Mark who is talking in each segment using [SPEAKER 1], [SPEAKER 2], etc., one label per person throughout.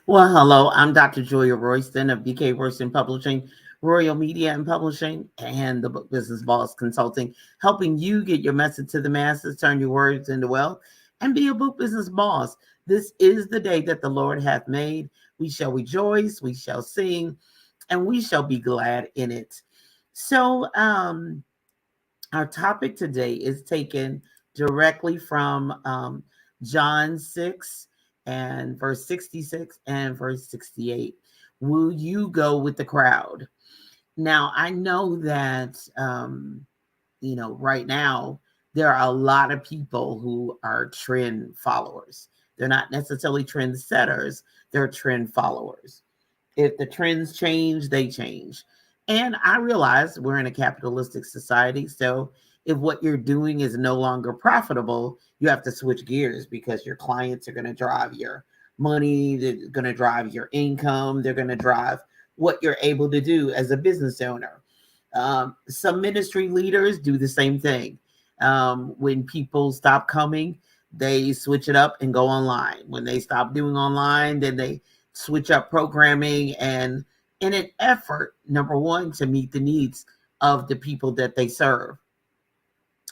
[SPEAKER 1] Well, hello, I'm Dr. Julia Royston of BK Royston Publishing, Royal Media and Publishing, and the Book Business Boss Consulting, helping you get your message to the masses, turn your words into wealth, and be a book business boss. This is the day that the Lord hath made. We shall rejoice, we shall sing, and we shall be glad in it. So, our topic today is taken directly from John 6 and verse 66 and verse 68. Will you go with the crowd? Now, I know that, right now, there are a lot of people who are trend followers. They're not necessarily trend setters, they're trend followers. If the trends change, they change. And I realize we're in a capitalistic society. So if what you're doing is no longer profitable, you have to switch gears because your clients are going to drive your money, they're going to drive your income, they're going to drive what you're able to do as a business owner. Some ministry leaders do the same thing. When people stop coming, they switch it up and go online. When they stop doing online, then they switch up programming and in an effort, number one, to meet the needs of the people that they serve.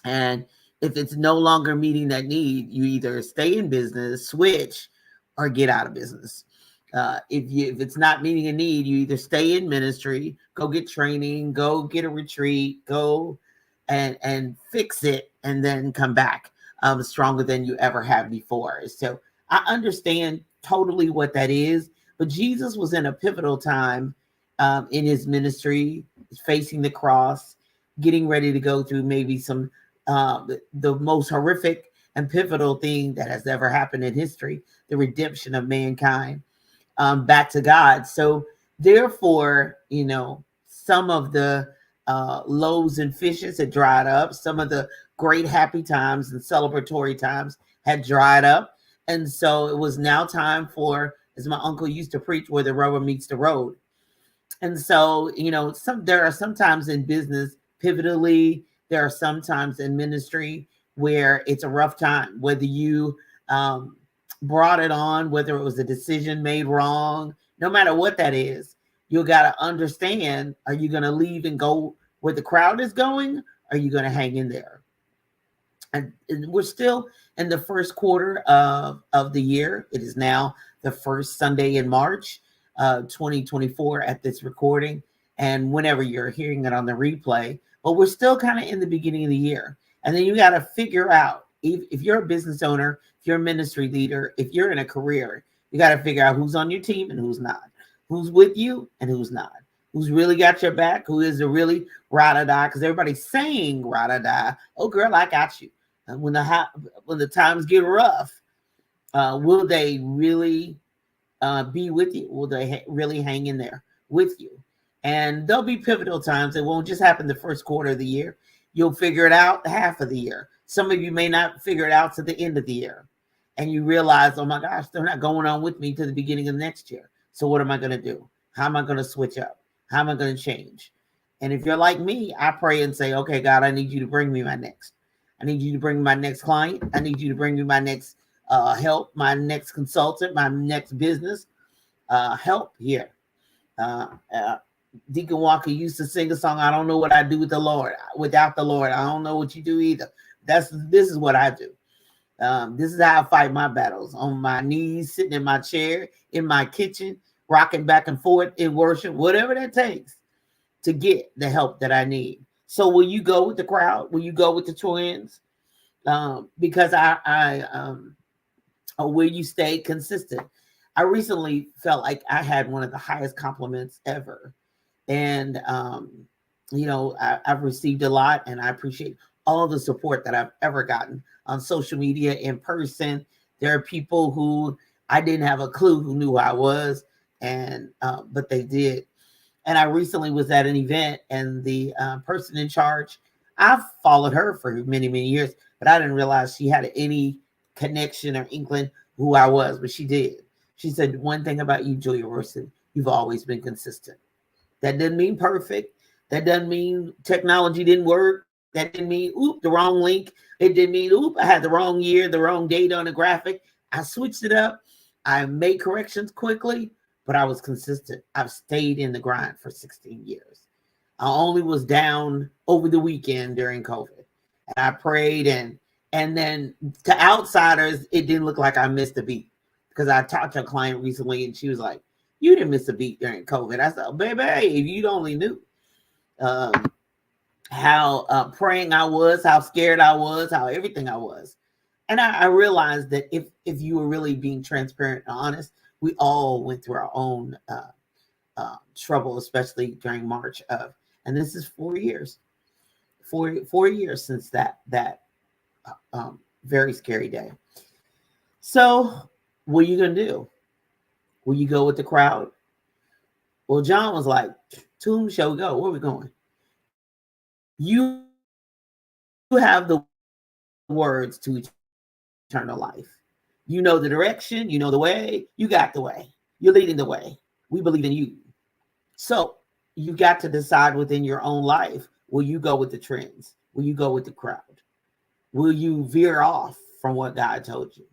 [SPEAKER 1] And if it's no longer meeting that need, you either stay in business, switch, or get out of business. If it's not meeting a need, you either stay in ministry, go get training, go get a retreat, go and fix it, and then come back stronger than you ever have before. So I understand totally what that is, but Jesus was in a pivotal time in his ministry, facing the cross, getting ready to go through maybe some the most horrific and pivotal thing that has ever happened in history, the redemption of mankind back to God. So therefore, some of the loaves and fishes had dried up. Some of the great happy times and celebratory times had dried up. And so it was now time for, as my uncle used to preach, where the rubber meets the road. And so, there are sometimes in business, pivotally, there are sometimes in ministry where it's a rough time, whether you brought it on, whether it was a decision made wrong, no matter what that is, you got to understand, are you going to leave and go where the crowd is going? Are you going to hang in there? And we're still in the first quarter of the year. It is now the first Sunday in March, 2024 at this recording. And whenever you're hearing it on the replay, but we're still kind of in the beginning of the year. And then you got to figure out if you're a business owner, if you're a ministry leader, if you're in a career, you got to figure out who's on your team and who's not, who's with you and who's not, who's really got your back, who is a really ride or die, because everybody's saying ride or die. Oh, girl, I got you. And when the times get rough, will they really be with you? Will they really hang in there with you? And there'll be pivotal times. It won't just happen the first quarter of the year. You'll figure it out half of the year. Some of you may not figure it out to the end of the year. And you realize, oh my gosh, they're not going on with me to the beginning of next year. So what am I going to do? How am I going to switch up? How am I going to change? And if you're like me, I pray and say, okay, God, I need you to bring me my next. I need you to bring me my next client. I need you to bring me my next help, my next consultant, my next business help here. Uh, uh, Deacon Walker used to sing a song, I don't know what I do with the Lord. Without the Lord, I don't know what you do either. This is what I do. This is how I fight my battles, on my knees, sitting in my chair, in my kitchen, rocking back and forth in worship, whatever that takes to get the help that I need. So will you go with the crowd? Will you go with the twins? Because or will you stay consistent? I recently felt like I had one of the highest compliments ever. And, I've received a lot, and I appreciate all the support that I've ever gotten on social media, in person. There are people who I didn't have a clue who knew who I was, and but they did. And I recently was at an event, and the person in charge, I've followed her for many, many years, but I didn't realize she had any connection or inkling who I was, but she did. She said, one thing about you, Julia Royston, you've always been consistent. That doesn't mean perfect. That doesn't mean technology didn't work. That didn't mean, oop, the wrong link. It didn't mean, oop, I had the wrong year, the wrong date on the graphic. I switched it up. I made corrections quickly, but I was consistent. I've stayed in the grind for 16 years. I only was down over the weekend during COVID. And I prayed, and then to outsiders, it didn't look like I missed a beat. Because I talked to a client recently and she was like, "You didn't miss a beat during COVID." I said, "Baby, if you only knew how praying I was, how scared I was, how everything I was." And I realized that if you were really being transparent and honest, we all went through our own trouble, especially during March of, and this is 4 years, 4 years since that very scary day. So what are you gonna do? Will you go with the crowd? Well, John was like, "To whom shall we go? Where are we going?" You have the words to eternal life. You know the direction, you know the way, you got the way. You're leading the way. We believe in you. So you got to decide within your own life, will you go with the trends? Will you go with the crowd? Will you veer off from what God told you?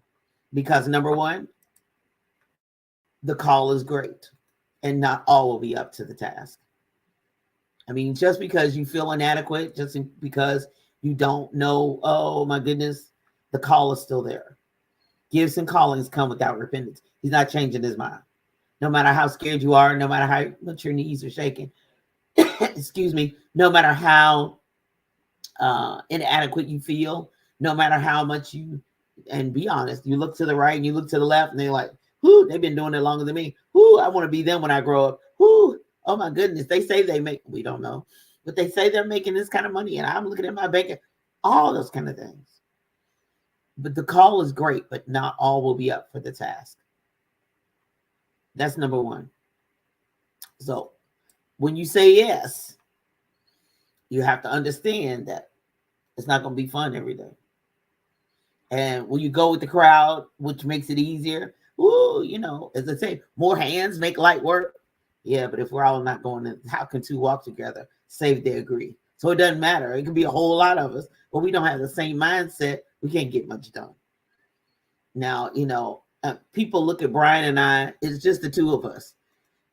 [SPEAKER 1] Because number one, the call is great and not all will be up to the task. I mean, just because you feel inadequate, just because you don't know, oh my goodness, the call is still there. Gifts and callings come without repentance. He's not changing his mind. No matter how scared you are, no matter how much your knees are shaking, excuse me, no matter how inadequate you feel, no matter how much you, and be honest, you look to the right and you look to the left and they're like, whoo, they've been doing it longer than me. Whoo, I want to be them when I grow up. Whoo, oh my goodness, they say they make, we don't know, but they say they're making this kind of money and I'm looking at my bank, all those kind of things. But the call is great, but not all will be up for the task. That's number one. So when you say yes, you have to understand that it's not going to be fun every day. And when you go with the crowd, which makes it easier, ooh, you know, as I say, more hands make light work. Yeah, but if we're all not going to, how can two walk together, save they agree? So it doesn't matter. It can be a whole lot of us, but we don't have the same mindset. We can't get much done. Now, you know, people look at Brian and I, it's just the two of us.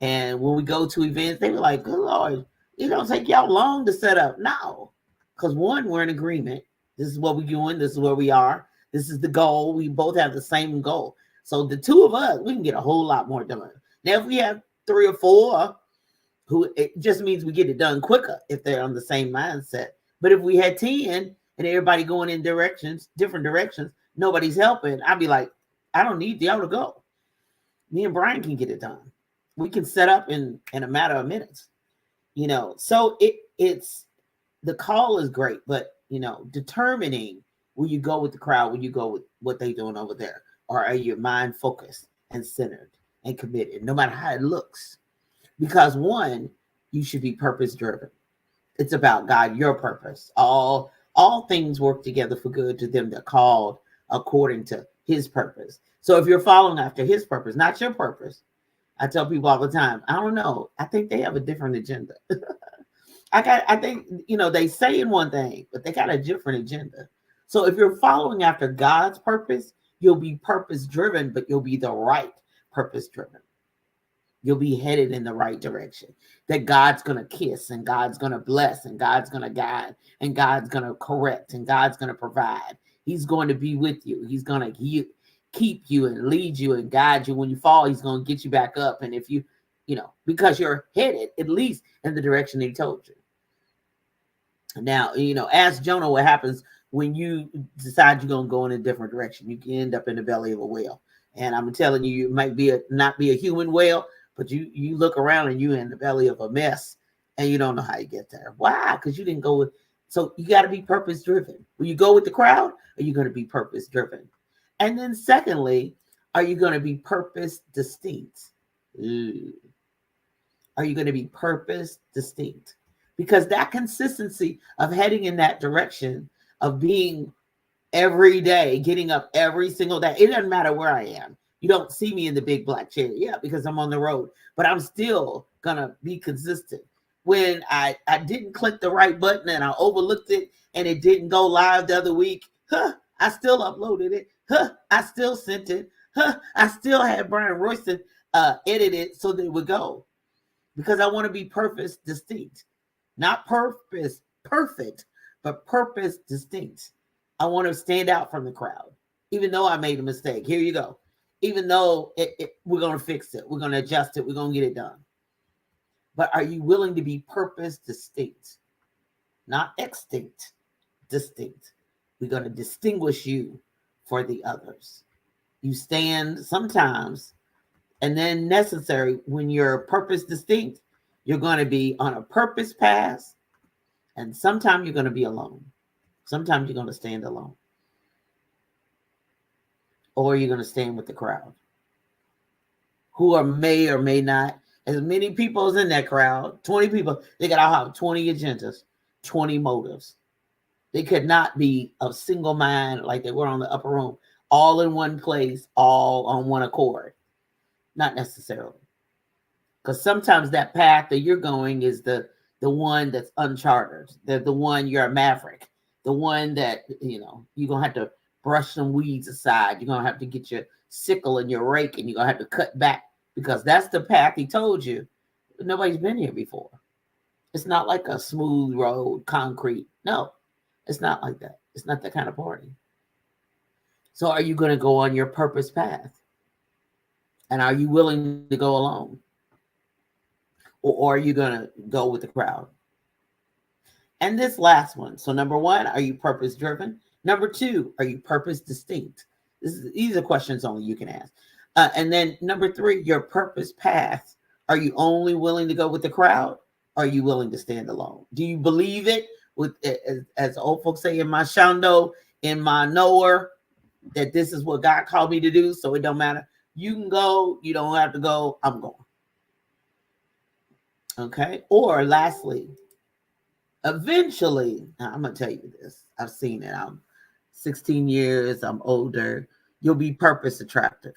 [SPEAKER 1] And when we go to events, they were like, good Lord, it don't take y'all long to set up. No, because one, we're in agreement. This is what we're doing. This is where we are. This is the goal. We both have the same goal. So the two of us, we can get a whole lot more done. Now, if we have 3 or 4, who it just means we get it done quicker if they're on the same mindset. But if we had 10 and everybody going in directions, different directions, nobody's helping, I'd be like, I don't need y'all to go. Me and Brian can get it done. We can set up in a matter of minutes, you know. So it's the call is great, but you know, determining will you go with the crowd, will you go with what they're doing over there, or are you mind focused and centered and committed, no matter how it looks? Because one, you should be purpose driven. It's about God, your purpose. All things work together for good to them that are called according to his purpose. So if you're following after his purpose, not your purpose, I tell people all the time, I don't know. I think they have a different agenda. I think, you know, they say in one thing, but they got a different agenda. So if you're following after God's purpose, you'll be purpose driven, but you'll be the right purpose driven. You'll be headed in the right direction. That God's going to kiss and God's going to bless and God's going to guide and God's going to correct and God's going to provide. He's going to be with you. He's going to keep you and lead you and guide you. When you fall, he's going to get you back up. And if you know, because you're headed at least in the direction he told you. Now, you know, ask Jonah what happens when you decide you're going to go in a different direction. You can end up in the belly of a whale. And I'm telling you, you might be not be a human whale, but you look around and you're in the belly of a mess and you don't know how you get there. Why? Because you didn't go with, so you got to be purpose driven. Will you go with the crowd? Or are you going to be purpose driven? And then secondly, are you going to be purpose distinct? Are you going to be purpose distinct? Because that consistency of heading in that direction, of being every day, getting up every single day, it doesn't matter where I am. You don't see me in the big black chair. Yeah, because I'm on the road, but I'm still going to be consistent. When I didn't click the right button and I overlooked it and it didn't go live the other week, I still uploaded it. I still sent it. I still had Brian Royston edit it so that it would go, because I want to be purpose distinct, not purpose perfect, but purpose distinct. I want to stand out from the crowd, even though I made a mistake. Here you go. Even though we're going to fix it, we're going to adjust it, we're going to get it done. But are you willing to be purpose distinct, not extinct, distinct? We're going to distinguish you for the others. You stand sometimes, and then necessary when you're purpose distinct, you're going to be on a purpose path, and sometimes you're going to be alone. Sometimes you're going to stand alone, or you're going to stand with the crowd, who are may or may not, as many people as in that crowd, 20 people, they got to have 20 agendas, 20 motives. They could not be of single mind like they were on the upper room, all in one place, all on one accord. Not necessarily. Because sometimes that path that you're going is the one that's uncharted. The one you're a maverick. The one that, you're going to have to brush some weeds aside. You're going to have to get your sickle and your rake, and you're going to have to cut back, because that's the path he told you. But nobody's been here before. It's not like a smooth road, concrete. No, it's not like that. It's not that kind of party. So are you going to go on your purpose path? And are you willing to go alone? Or are you going to go with the crowd? And this last one. So number one, are you purpose driven? Number two, are you purpose distinct? These are questions only you can ask. And then number three, your purpose path. Are you only willing to go with the crowd? Or are you willing to stand alone? Do you believe it? With, as old folks say, in my shando, in my knower, that this is what God called me to do, so it don't matter. You can go, you don't have to go, I'm going. Okay? Or lastly, eventually, now I'm going to tell you this. I've seen it. I'm 16 years, I'm older. You'll be purpose attractive.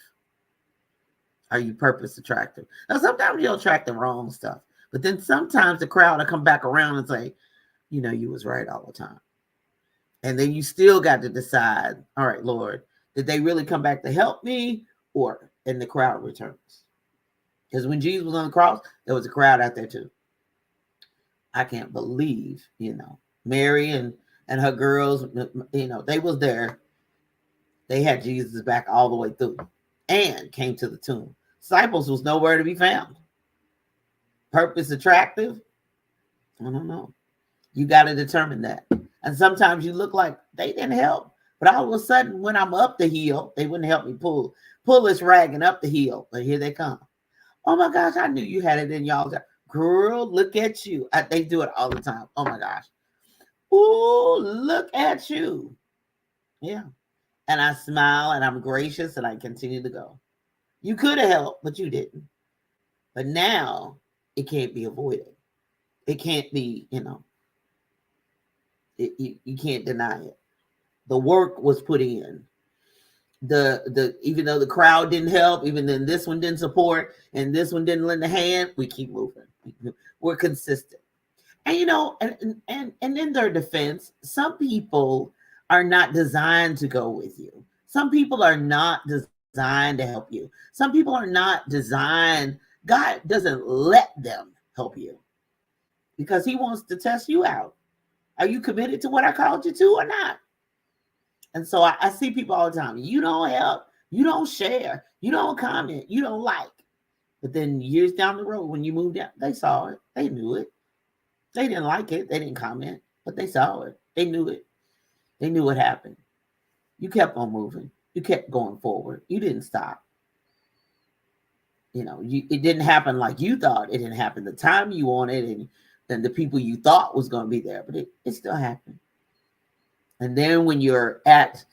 [SPEAKER 1] Are you purpose attractive? Now, sometimes you'll attract the wrong stuff, but then sometimes the crowd will come back around and say, you was right all the time. And then you still got to decide, all right, Lord, did they really come back to help me, or and the crowd returns? Because when Jesus was on the cross, there was a crowd out there too. I can't believe, Mary and her girls, they was there. They had Jesus back all the way through and came to the tomb. Disciples was nowhere to be found. Purpose attractive? I don't know. You got to determine that. And sometimes you look like they didn't help. But all of a sudden, when I'm up the hill, they wouldn't help me pull this ragging up the hill. But here they come. Oh my gosh, I knew you had it in y'all. Girl, look at you. They do it all the time. Oh my gosh. Ooh, look at you. Yeah. And I smile and I'm gracious and I continue to go. You could have helped, but you didn't. But now it can't be avoided. It can't be, you can't deny it. The work was put in. The even though the crowd didn't help, even then this one didn't support, and this one didn't lend a hand, we keep moving. We're consistent. And and in their defense, some people are not designed to go with you. Some people are not designed to help you. Some people are not designed. God doesn't let them help you because he wants to test you out. Are you committed to what I called you to or not? And so I see people all the time. You don't help. You don't share. You don't comment. You don't like. But then years down the road, when you moved out, they saw it. They knew it. They didn't like it. They didn't comment, but they saw it. They knew it. They knew what happened. You kept on moving. You kept going forward. You didn't stop. It didn't happen like you thought. It didn't happen the time you wanted and the people you thought was going to be there, but it still happened. And then when you're at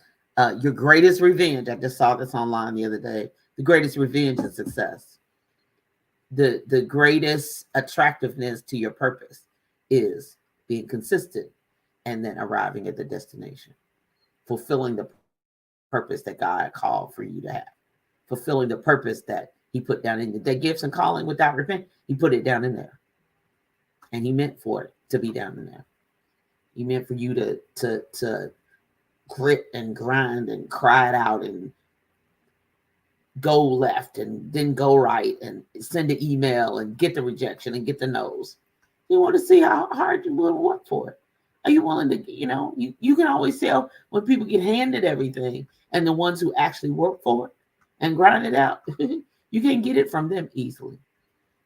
[SPEAKER 1] your greatest revenge, I just saw this online the other day, the greatest revenge is success. The greatest attractiveness to your purpose is being consistent and then arriving at the destination, fulfilling the purpose that God called for you to have, fulfilling the purpose that he put down in the gifts and calling without repent. He put it down in there, and he meant for it to be down in there. He meant for you to grit and grind and cry it out and go left and then go right and send an email and get the rejection and get the no's. You want to see how hard you will work for it. Are you willing to, you can always tell when people get handed everything and the ones who actually work for it and grind it out, you can get it from them easily.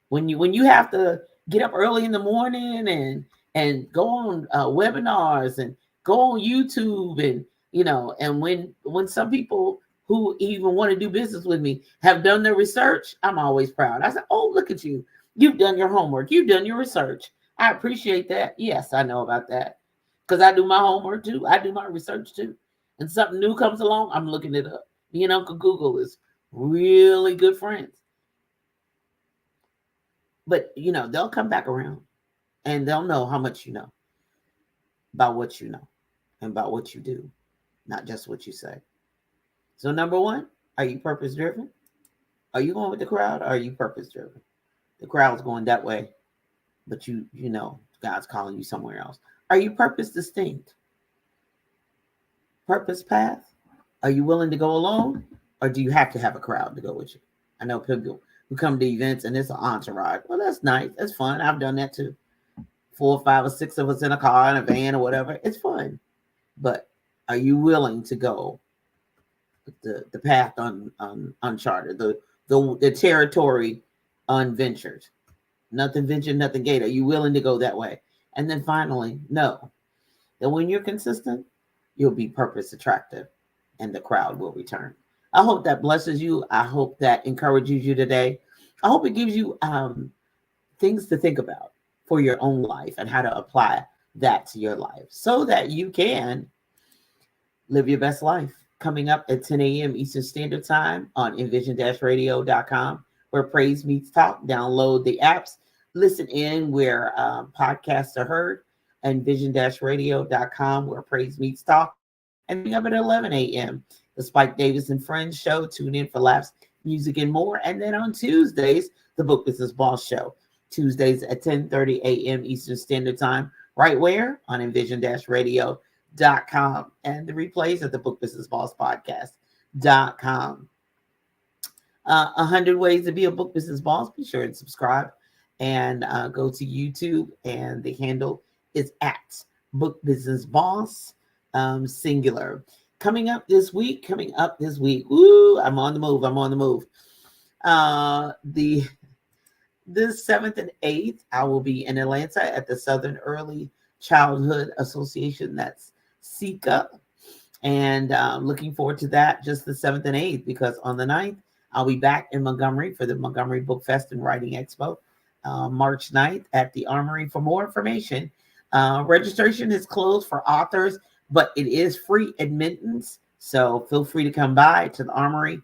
[SPEAKER 1] When you have to get up early in the morning and go on webinars and go on YouTube and when some people who even want to do business with me have done their research, I'm always proud. I said, oh, look at you. You've done your homework. You've done your research. I appreciate that. Yes, I know about that because I do my homework too. I do my research too. And something new comes along, I'm looking it up. Me and Uncle Google is really good friends. But, they'll come back around and they'll know how much you know about what you know and about what you do, not just what you say. So number one, are you purpose driven? Are you going with the crowd or are you purpose driven? The crowd's going that way, but you know God's calling you somewhere else. Are you purpose distinct? Purpose path? Are you willing to go alone or do you have to have a crowd to go with you? I know people who come to events and it's an entourage. Well, that's nice. That's fun. I've done that too. 4 or 5 or 6 of us in a car, in a van or whatever. It's fun. But are you willing to go the path uncharted, the territory unventured? Nothing ventured, nothing gained. Are you willing to go that way? And then finally, know that when you're consistent, you'll be purpose attractive and the crowd will return. I hope that blesses you. I hope that encourages you today. I hope it gives you things to think about for your own life and how to apply that to your life so that you can live your best life. Coming up at 10 a.m. Eastern Standard Time on envision-radio.com, where praise meets talk. Download the apps. Listen in where podcasts are heard. Envision-radio.com, where praise meets talk. And coming up at 11 a.m., the Spike Davis and Friends Show. Tune in for laughs, music, and more. And then on Tuesdays, the Book Business Boss Show. Tuesdays at 10:30 a.m. Eastern Standard Time. Right where? On envision-radio.com. And the replays at the Book Business Boss Podcast.com. 100 ways to be a book business boss. Be sure and subscribe and go to YouTube. And the handle is at Book Business Boss, singular. Coming up this week. Woo, I'm on the move. This 7th and 8th, I will be in Atlanta at the Southern Early Childhood Association. That's SECA. And looking forward to that, just the 7th and 8th, because on the 9th, I'll be back in Montgomery for the Montgomery Book Fest and Writing Expo, March 9th at the Armory. For more information, registration is closed for authors, but it is free admittance. So feel free to come by to the Armory.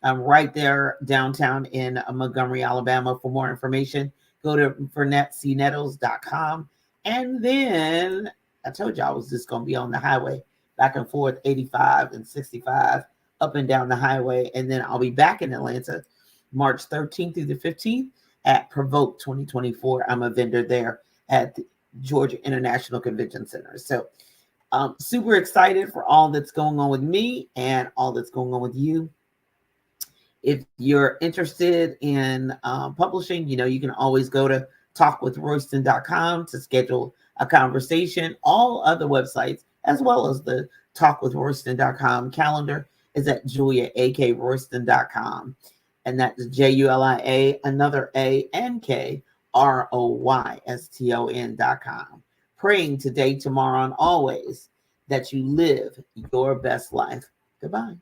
[SPEAKER 1] Right there downtown in Montgomery, Alabama. For more information, go to FernetteCnettles.com. And then I told you I was just going to be on the highway, back and forth, 85 and 65, up and down the highway. And then I'll be back in Atlanta March 13th through the 15th at Provoke 2024. I'm a vendor there at the Georgia International Convention Center. So super excited for all that's going on with me and all that's going on with you. If you're interested in publishing, you can always go to talkwithroyston.com to schedule a conversation. All other websites, as well as the talkwithroyston.com calendar, is at juliaakroyston.com. And that's JULIA, another A, and K, ROYSTON.com. Praying today, tomorrow, and always that you live your best life. Goodbye.